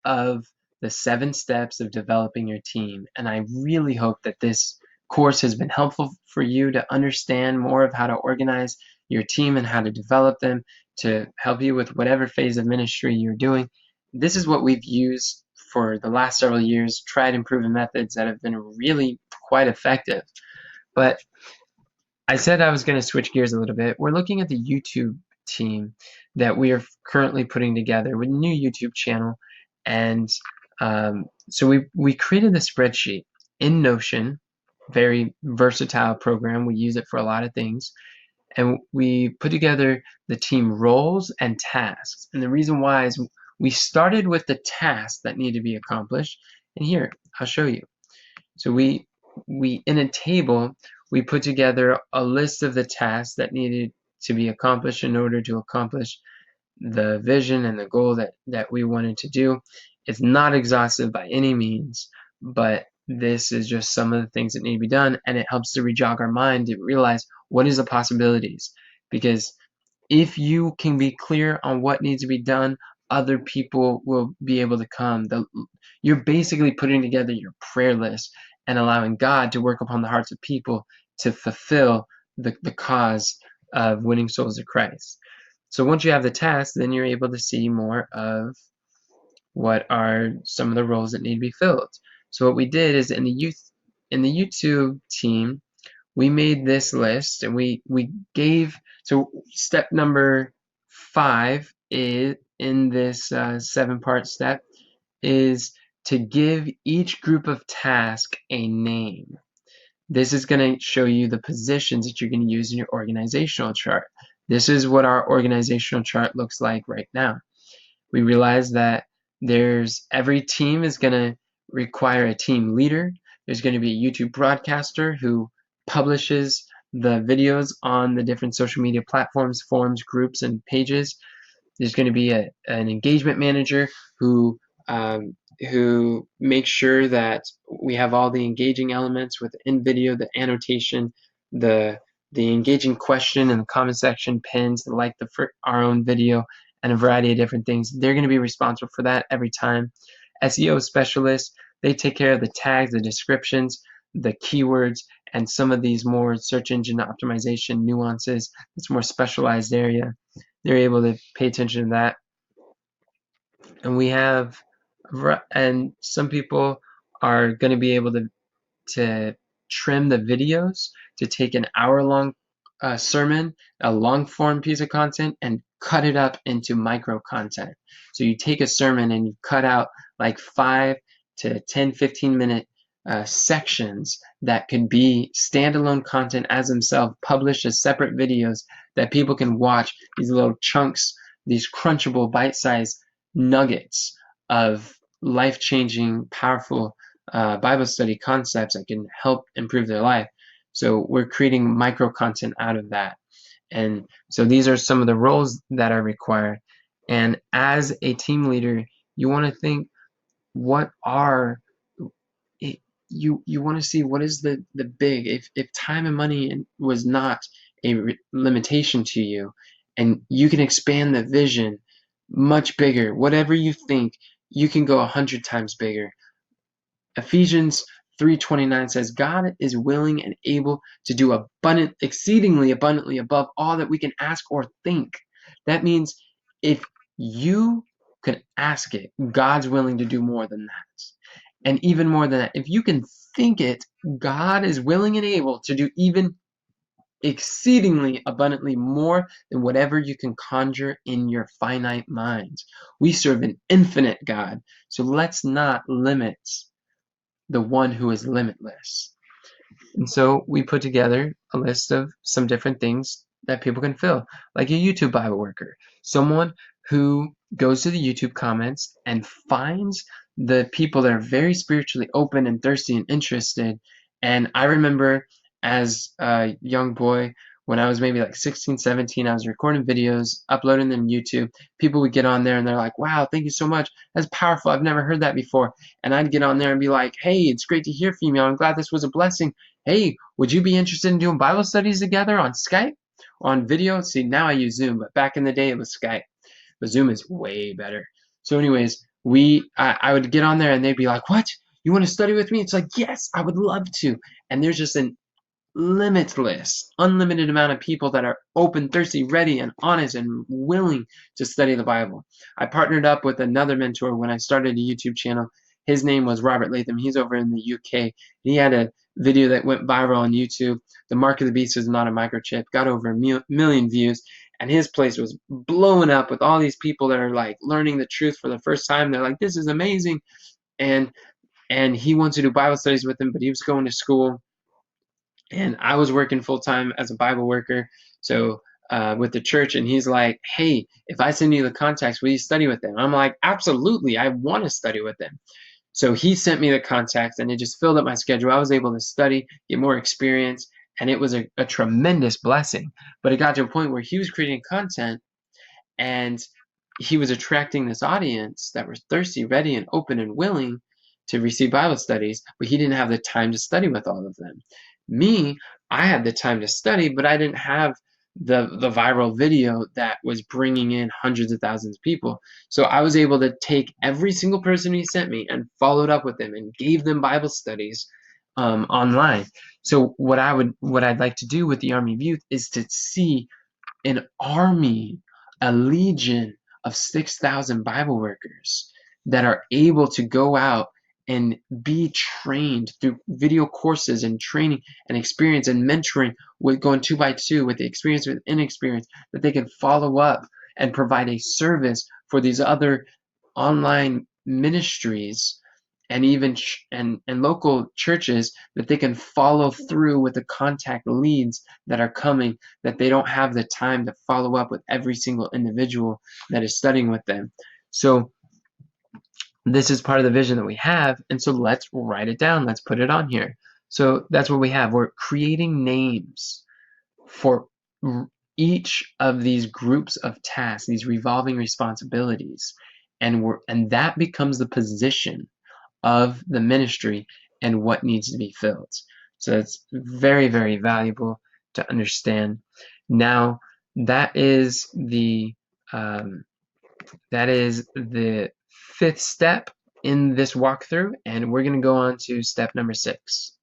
of the 7 steps of developing your team. And I really hope that this course has been helpful for you to understand more of how to organize your team and how to develop them to help you with whatever phase of ministry you're doing. This is what we've used for the last several years, tried and proven methods that have been really quite effective. But I said I was going to switch gears a little bit. We're looking at the YouTube team that we are currently putting together with a new YouTube channel. And so we created the spreadsheet in Notion, very versatile program. We use it for a lot of things. And we put together the team roles and tasks. And the reason why is we started with the tasks that need to be accomplished. And here, I'll show you. So we in a table, we put together a list of the tasks that needed to be accomplished in order to accomplish the vision and the goal that we wanted to do. It's not exhaustive by any means, but this is just some of the things that need to be done, and it helps to rejog our mind to realize what is the possibilities. Because if you can be clear on what needs to be done, other people will be able to come. You're basically putting together your prayer list and allowing God to work upon the hearts of people to fulfill the cause of winning souls to Christ. So once you have the task, then you're able to see more of what are some of the roles that need to be filled. So what we did is in the YouTube team, we made this list, and we gave, so step number 5 is in this 7-part step is to give each group of tasks a name. This is going to show you the positions that you're going to use in your organizational chart. This is what our organizational chart looks like right now. We realize that every team is going to require a team leader. There's going to be a YouTube broadcaster who publishes the videos on the different social media platforms, forums, groups, and pages. There's going to be an engagement manager who makes sure that we have all the engaging elements within video, the annotation, the engaging question in the comment section, pins, like our own video, and a variety of different things. They're going to be responsible for that every time. SEO specialists, they take care of the tags, the descriptions, the keywords, and some of these more search engine optimization nuances. It's more specialized area. They're able to pay attention to that. And some people are going to be able to trim the videos to take an hour-long sermon, a long-form piece of content, and cut it up into micro content. So you take a sermon and you cut out like 5 to 10, 15-minute sections that could be standalone content as themselves, published as separate videos that people can watch, these little chunks, these crunchable bite-sized nuggets of life-changing, powerful Bible study concepts that can help improve their life. So we're creating micro content out of that. And so these are some of the roles that are required. And as a team leader, you want to think, you want to see what is the big, if time and money was not a limitation to you, and you can expand the vision much bigger, whatever you think, you can go 100 times bigger. Ephesians 3:29 says, God is willing and able to do exceedingly abundantly above all that we can ask or think. That means if you can ask it, God's willing to do more than that. And even more than that, if you can think it, God is willing and able to do even exceedingly abundantly more than whatever you can conjure in your finite minds. We serve an infinite God, so let's not limit the one who is limitless. And so we put together a list of some different things that people can fill, like a YouTube Bible worker, someone who goes to the YouTube comments and finds the people that are very spiritually open and thirsty and interested. And I remember as a young boy, when I was maybe like 16, 17, I was recording videos, uploading them to YouTube. People would get on there and they're like, wow, thank you so much. That's powerful. I've never heard that before. And I'd get on there and be like, hey, it's great to hear from you. I'm glad this was a blessing. Hey, would you be interested in doing Bible studies together on Skype? On video? See, now I use Zoom, but back in the day it was Skype. But Zoom is way better. So anyways, I would get on there and they'd be like, "What? You want to study with me?" It's like, "Yes, I would love to." And there's just an unlimited amount of people that are open, thirsty, ready, and honest and willing to study the Bible. I partnered up with another mentor when I started a YouTube channel. His name was Robert Latham. He's over in the UK. He had a video that went viral on YouTube. The Mark of the Beast is not a microchip. Got over a million views. And his place was blowing up with all these people that are like learning the truth for the first time. They're like, "This is amazing." And he wants to do Bible studies with him, but he was going to school and I was working full time as a Bible worker, so with the church. And he's like, "Hey, if I send you the contacts, will you study with them?" I'm like, "Absolutely, I want to study with them." So he sent me the contacts, and it just filled up my schedule. I was able to study, get more experience, and it was a tremendous blessing. But it got to a point where he was creating content and he was attracting this audience that were thirsty, ready, and open and willing to receive Bible studies, but he didn't have the time to study with all of them. Me, I had the time to study, but I didn't have the viral video that was bringing in hundreds of thousands of people. So I was able to take every single person he sent me and followed up with them and gave them Bible studies online. So what I'd like to do with the Army of Youth is to see an army, a legion of 6,000 Bible workers that are able to go out and be trained through video courses and training and experience and mentoring with going 2 by 2 with the experience with inexperience, that they can follow up and provide a service for these other online ministries and even and local churches, that they can follow through with the contact leads that are coming, that they don't have the time to follow up with every single individual that is studying with them. So this is part of the vision that we have, and so let's write it down. Let's put it on here. So that's what we have. We're creating names for each of these groups of tasks, these revolving responsibilities, and that becomes the position of the ministry and what needs to be filled. So it's very, very valuable to understand. Now, that is the um, fifth step in this walkthrough, and we're going to go on to step number 6.